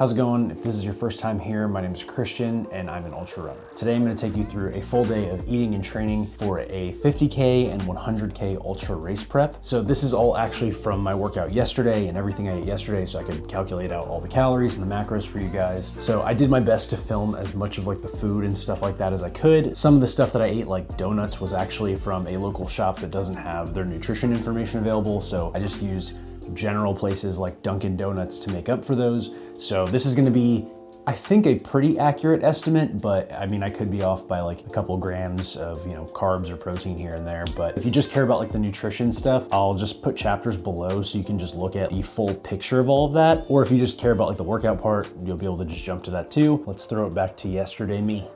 How's it going? If this is your first time here, my name is Christian and I'm an ultra runner. Today I'm going to take you through a full day of eating and training for a 50K and 100K ultra race prep. So this is all actually from my workout yesterday and everything I ate yesterday, so I could calculate out all the calories and the macros for you guys. So I did my best to film as much of like the food and stuff like that as I could. Some of the stuff that I ate, like donuts, was actually from a local shop that doesn't have their nutrition information available. So I just used general places like Dunkin' Donuts to make up for those. So this is gonna be, I think, a pretty accurate estimate, but I mean, I could be off by like a couple grams of, carbs or protein here and there. But if you just care about like the nutrition stuff, I'll just put chapters below so you can just look at the full picture of all of that. Or if you just care about like the workout part, you'll be able to just jump to that too. Let's throw it back to yesterday me.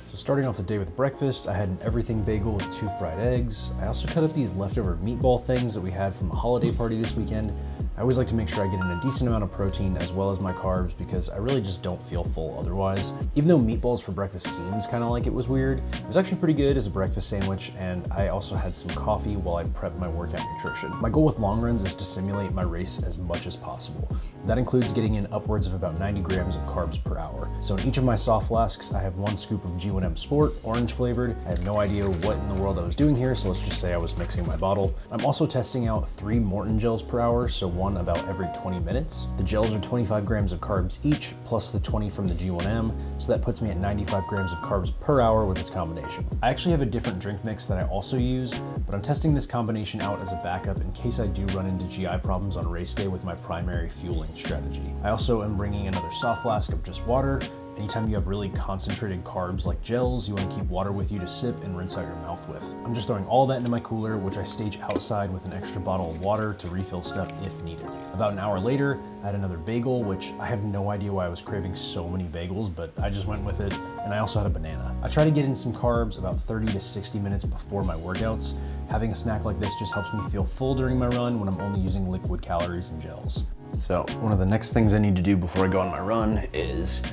So starting off the day with breakfast, I had an everything bagel with 2 fried eggs. I also cut up these leftover meatball things that we had from the holiday party this weekend. I always like to make sure I get in a decent amount of protein as well as my carbs because I really just don't feel full otherwise. Even though meatballs for breakfast seems kind of like it was weird, it was actually pretty good as a breakfast sandwich, and I also had some coffee while I prep my workout nutrition. My goal with long runs is to simulate my race as much as possible. That includes getting in upwards of about 90 grams of carbs per hour. So in each of my soft flasks, I have 1 scoop of G1M Sport, orange flavored. I have no idea what in the world I was doing here, so let's just say I was mixing my bottle. I'm also testing out 3 Morton gels per hour, so one about every 20 minutes. The gels are 25 grams of carbs each, plus the 20 from the G1M, so that puts me at 95 grams of carbs per hour with this combination. I actually have a different drink mix that I also use, but I'm testing this combination out as a backup in case I do run into GI problems on race day with my primary fueling strategy. I also am bringing another soft flask of just water. Anytime you have really concentrated carbs like gels, you want to keep water with you to sip and rinse out your mouth with. I'm just throwing all that into my cooler, which I stage outside with an extra bottle of water to refill stuff if needed. About an hour later, I had another bagel, which I have no idea why I was craving so many bagels, but I just went with it. And I also had a banana. I try to get in some carbs about 30 to 60 minutes before my workouts. Having a snack like this just helps me feel full during my run when I'm only using liquid calories and gels. So one of the next things I need to do before I go on my run is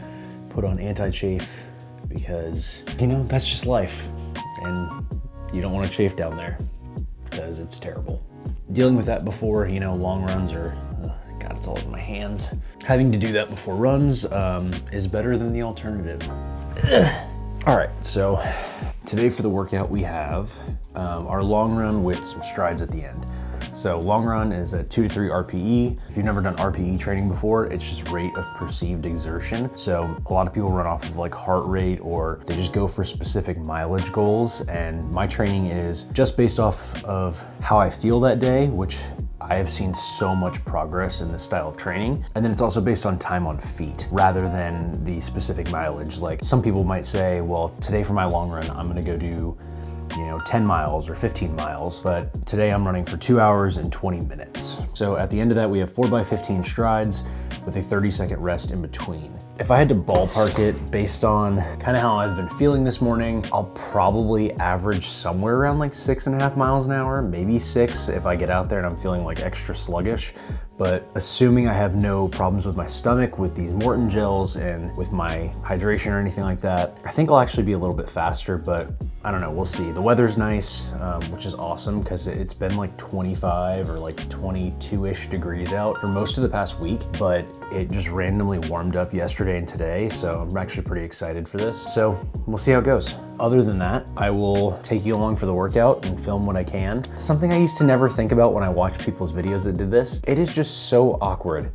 put on anti-chafe because, that's just life. And you don't want to chafe down there because it's terrible. Dealing with that before, long runs are, God, it's all over my hands. Having to do that before runs is better than the alternative. All right, so today for the workout we have our long run with some strides at the end. So long run is a 2 to 3 RPE. If you've never done RPE training before, it's just rate of perceived exertion. So a lot of people run off of like heart rate, or they just go for specific mileage goals. And my training is just based off of how I feel that day, which I have seen so much progress in this style of training. And then it's also based on time on feet rather than the specific mileage. Like some people might say, well, today for my long run, I'm gonna go do 10 miles or 15 miles, but today I'm running for 2 hours and 20 minutes. So at the end of that, we have 4x15 strides with a 30-second rest in between. If I had to ballpark it based on kind of how I've been feeling this morning, I'll probably average somewhere around like 6.5 miles an hour, maybe 6 if I get out there and I'm feeling like extra sluggish. But assuming I have no problems with my stomach with these Morton gels and with my hydration or anything like that, I think I'll actually be a little bit faster, but I don't know, we'll see. The weather's nice, which is awesome because it's been like 25 or like 22-ish degrees out for most of the past week, but it just randomly warmed up yesterday and today, so I'm actually pretty excited for this. So we'll see how it goes. Other than that, I will take you along for the workout and film what I can. Something I used to never think about when I watched people's videos that did this, it is just so awkward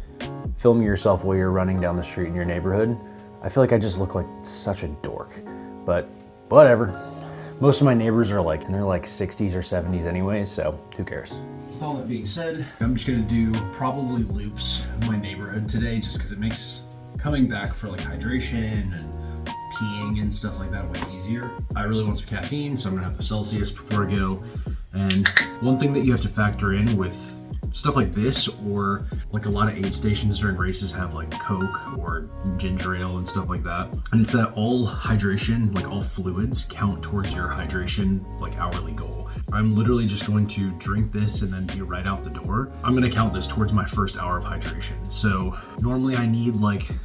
filming yourself while you're running down the street in your neighborhood. I feel like I just look like such a dork, but whatever. Most of my neighbors are in their 60s or 70s anyway, so who cares? With all that being said, I'm just gonna do probably loops in my neighborhood today just because it makes coming back for hydration and peeing and stuff like that way easier. I really want some caffeine, so I'm gonna have a Celsius before I go. And one thing that you have to factor in with stuff like this, or a lot of aid stations during races have Coke or ginger ale and stuff like that. And it's that all hydration, all fluids count towards your hydration hourly goal. I'm literally just going to drink this and then be right out the door. I'm gonna count this towards my first hour of hydration. So normally I need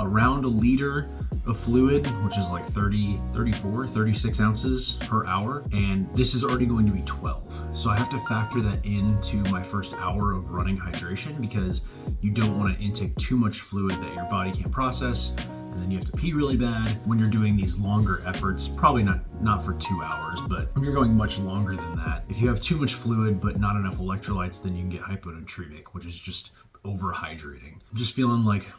around a liter of fluid, which is 36 ounces per hour. And this is already going to be 12. So I have to factor that into my first hour of running hydration, because you don't want to intake too much fluid that your body can't process, and then you have to pee really bad when you're doing these longer efforts. Probably not for 2 hours, but when you're going much longer than that, if you have too much fluid but not enough electrolytes, then you can get hyponatremic, which is just overhydrating. I'm just feeling like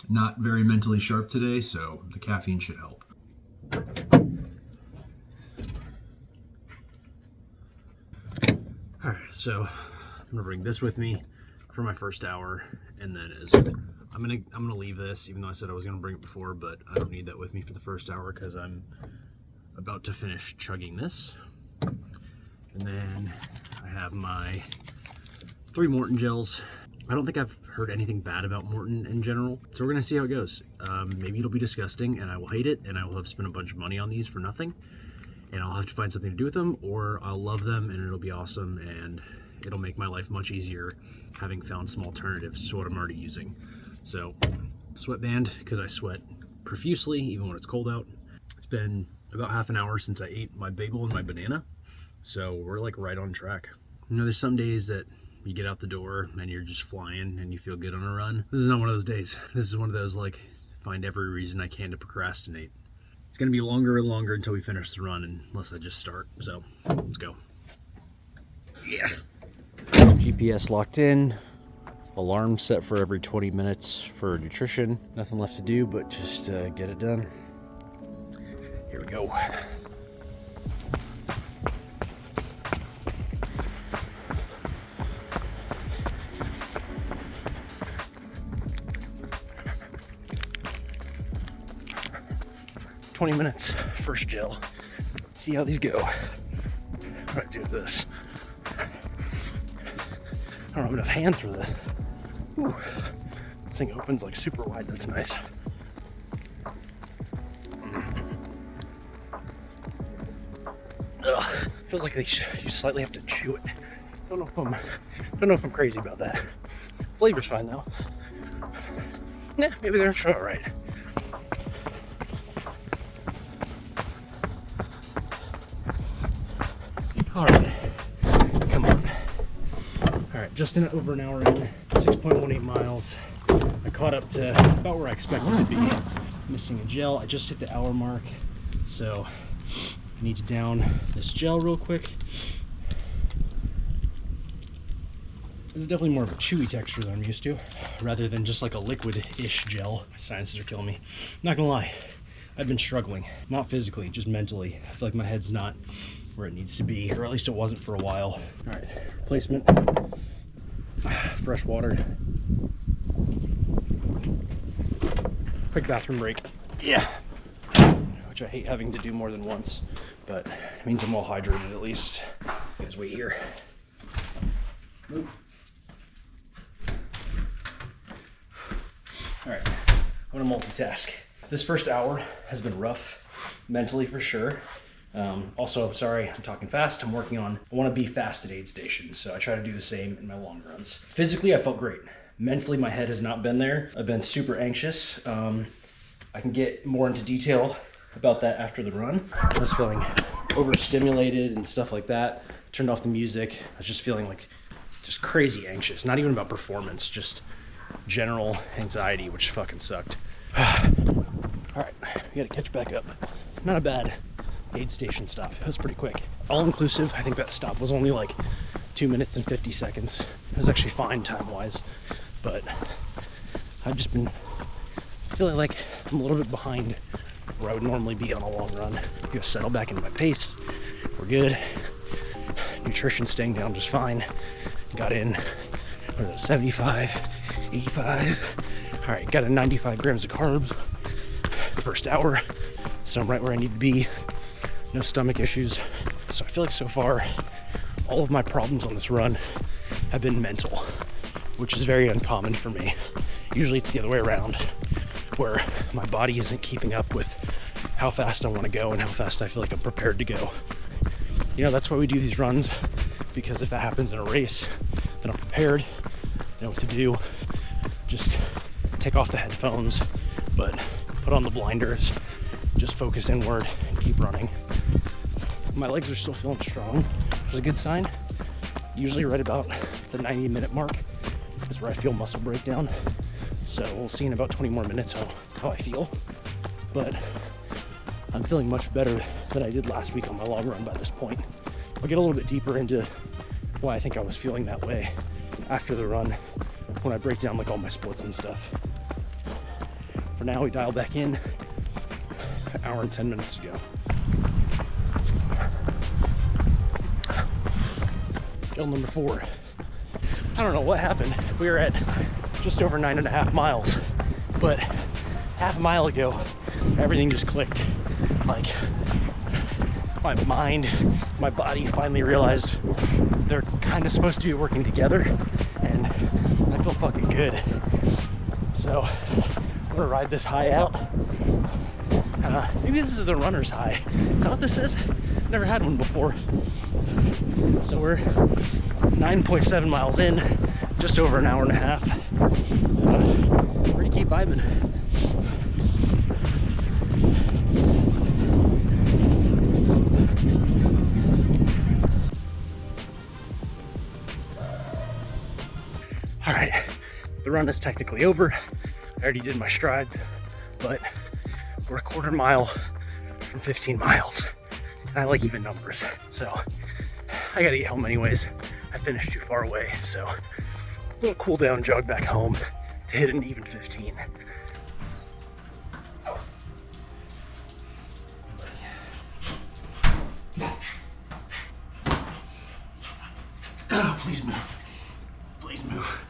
not very mentally sharp today, so the caffeine should help. All right, so I'm gonna bring this with me for my first hour, and then I'm gonna leave this, even though I said I was gonna bring it before, but I don't need that with me for the first hour because I'm about to finish chugging this. And then I have my 3 Morton gels. I don't think I've heard anything bad about Morton in general, so we're gonna see how it goes. Maybe it'll be disgusting and I will hate it, and I will have spent a bunch of money on these for nothing, and I'll have to find something to do with them, or I'll love them and it'll be awesome and it'll make my life much easier having found some alternatives to what I'm already using. So, sweatband, because I sweat profusely even when it's cold out. It's been about half an hour since I ate my bagel and my banana, so we're like right on track. You know, there's some days that you get out the door and you're just flying and you feel good on a run. This is not one of those days. This is one of those, like, find every reason I can to procrastinate. It's gonna be longer and longer until we finish the run, unless I just start. So let's go. Yeah. GPS locked in. Alarm set for every 20 minutes for nutrition. Nothing left to do but just get it done. Here we go. "20 minutes, first gel. Let's see how these go." What do I do with this? I don't have enough hands for this. Ooh. This thing opens like super wide, that's nice. Ugh. Feels like you slightly have to chew it. Don't know if I'm crazy about that. Flavor's fine though. Nah, maybe they're all right. All right, come on. All right, just over an hour in, 6.18 miles. I caught up to about where I expected to be. Missing a gel. I just hit the hour mark, so I need to down this gel real quick. This is definitely more of a chewy texture than I'm used to, rather than just like a liquid-ish gel. My sinuses are killing me. Not gonna lie, I've been struggling. Not physically, just mentally. I feel like my head's not where it needs to be, or at least it wasn't for a while. All right, replacement. Fresh water. Quick bathroom break. Yeah. Which I hate having to do more than once, but it means I'm well hydrated at least. You guys wait here. Move. All right, I'm gonna multitask. This first hour has been rough, mentally for sure. Also, sorry, I'm talking fast. I want to be fast at aid stations, so I try to do the same in my long runs. Physically, I felt great. Mentally, my head has not been there. I've been super anxious. I can get more into detail about that after the run. I was feeling overstimulated and stuff like that. Turned off the music. I was just feeling like just crazy anxious. Not even about performance, just general anxiety, which fucking sucked. All right, we gotta catch back up. Not a bad aid station stop. It was pretty quick. All inclusive, I think that stop was only like 2 minutes and 50 seconds. It was actually fine time-wise, but I've just been feeling like I'm a little bit behind where I would normally be on a long run. I'm gonna settle back into my pace. We're good. Nutrition staying down just fine. Got in, what are those, 75, 85. All right, got in 95 grams of carbs. First hour, so I'm right where I need to be. No stomach issues. So I feel like so far, all of my problems on this run have been mental, which is very uncommon for me. Usually it's the other way around, where my body isn't keeping up with how fast I want to go and how fast I feel like I'm prepared to go. You know, that's why we do these runs, because if that happens in a race, then I'm prepared, I know what to do. Just take off the headphones, but put on the blinders, just focus inward and keep running. My legs are still feeling strong, which is a good sign. Usually right about the 90-minute mark, is where I feel muscle breakdown. So we'll see in about 20 more minutes how I feel. But I'm feeling much better than I did last week on my long run by this point. I'll get a little bit deeper into why I think I was feeling that way after the run when I break down like all my splits and stuff. For now, we dial back in an hour and 10 minutes to go. Drill number 4. I don't know what happened. We were at just over 9.5 miles, but half a mile ago, everything just clicked. Like, my mind, my body finally realized they're kind of supposed to be working together, and I feel fucking good. So I'm gonna ride this high out. Maybe this is the runner's high. Is that what this is? Never had one before. So we're 9.7 miles in, just over an hour and a half. We're gonna keep vibing. All right, the run is technically over. I already did my strides, but we're a quarter mile from 15 miles. And I like even numbers, so I gotta get home anyways. I finished too far away, so a little cool down jog back home to hit an even 15. Oh, please move. Please move.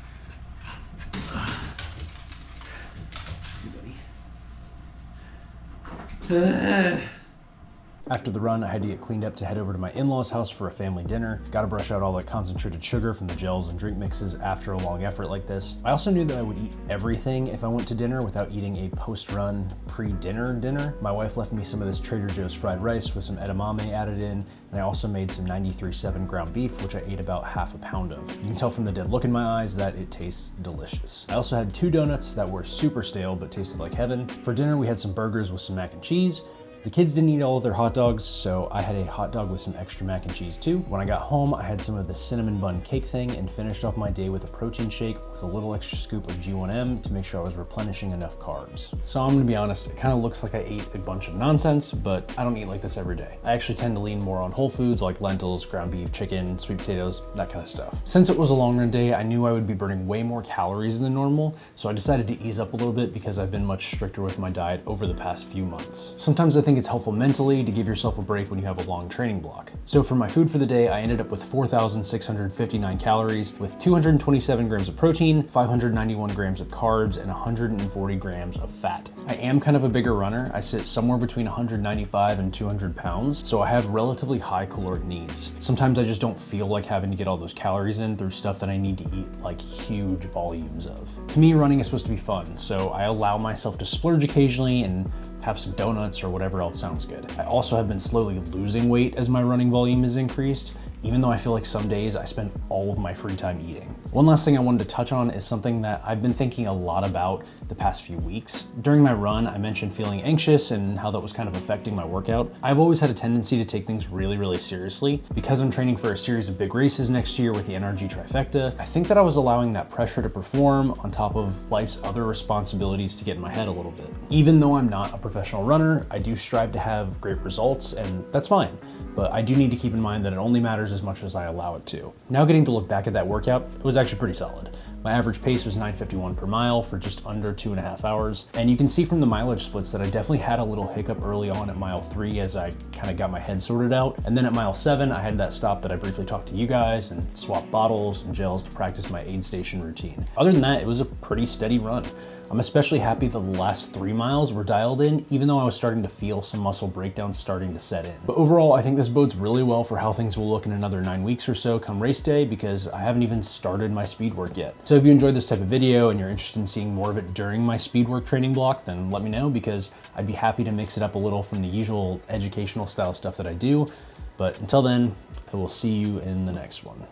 After the run, I had to get cleaned up to head over to my in-laws' house for a family dinner. Gotta brush out all that concentrated sugar from the gels and drink mixes after a long effort like this. I also knew that I would eat everything if I went to dinner without eating a post-run, pre-dinner dinner. My wife left me some of this Trader Joe's fried rice with some edamame added in, and I also made some 93.7 ground beef, which I ate about half a pound of. You can tell from the dead look in my eyes that it tastes delicious. I also had 2 donuts that were super stale but tasted like heaven. For dinner, we had some burgers with some mac and cheese. The kids didn't eat all of their hot dogs, so I had a hot dog with some extra mac and cheese too. When I got home, I had some of the cinnamon bun cake thing and finished off my day with a protein shake with a little extra scoop of G1M to make sure I was replenishing enough carbs. So I'm gonna be honest, it kind of looks like I ate a bunch of nonsense, but I don't eat like this every day. I actually tend to lean more on whole foods like lentils, ground beef, chicken, sweet potatoes, that kind of stuff. Since it was a long run day, I knew I would be burning way more calories than normal, so I decided to ease up a little bit because I've been much stricter with my diet over the past few months. Sometimes I think it's helpful mentally to give yourself a break when you have a long training block. So for my food for the day, I ended up with 4,659 calories with 227 grams of protein, 591 grams of carbs, and 140 grams of fat. I am kind of a bigger runner. I sit somewhere between 195 and 200 pounds, so I have relatively high caloric needs. Sometimes I just don't feel like having to get all those calories in through stuff that I need to eat like huge volumes of. To me, running is supposed to be fun, so I allow myself to splurge occasionally and have some donuts or whatever else sounds good. I also have been slowly losing weight as my running volume has increased, even though I feel like some days I spend all of my free time eating. One last thing I wanted to touch on is something that I've been thinking a lot about the past few weeks. During my run, I mentioned feeling anxious and how that was kind of affecting my workout. I've always had a tendency to take things really, really seriously. Because I'm training for a series of big races next year with the NRG Trifecta, I think that I was allowing that pressure to perform on top of life's other responsibilities to get in my head a little bit. Even though I'm not a professional runner, I do strive to have great results, and that's fine. But I do need to keep in mind that it only matters as much as I allow it to. Now getting to look back at that workout, it was actually pretty solid. My average pace was 9:51 per mile for just under 2.5 hours. And you can see from the mileage splits that I definitely had a little hiccup early on at mile 3 as I kind of got my head sorted out. And then at mile 7, I had that stop that I briefly talked to you guys and swapped bottles and gels to practice my aid station routine. Other than that, it was a pretty steady run. I'm especially happy that the last 3 miles were dialed in, even though I was starting to feel some muscle breakdowns starting to set in. But overall, I think this bodes really well for how things will look in another 9 weeks or so come race day, because I haven't even started my speed work yet. So if you enjoyed this type of video and you're interested in seeing more of it during my speed work training block, then let me know, because I'd be happy to mix it up a little from the usual educational style stuff that I do. But until then, I will see you in the next one.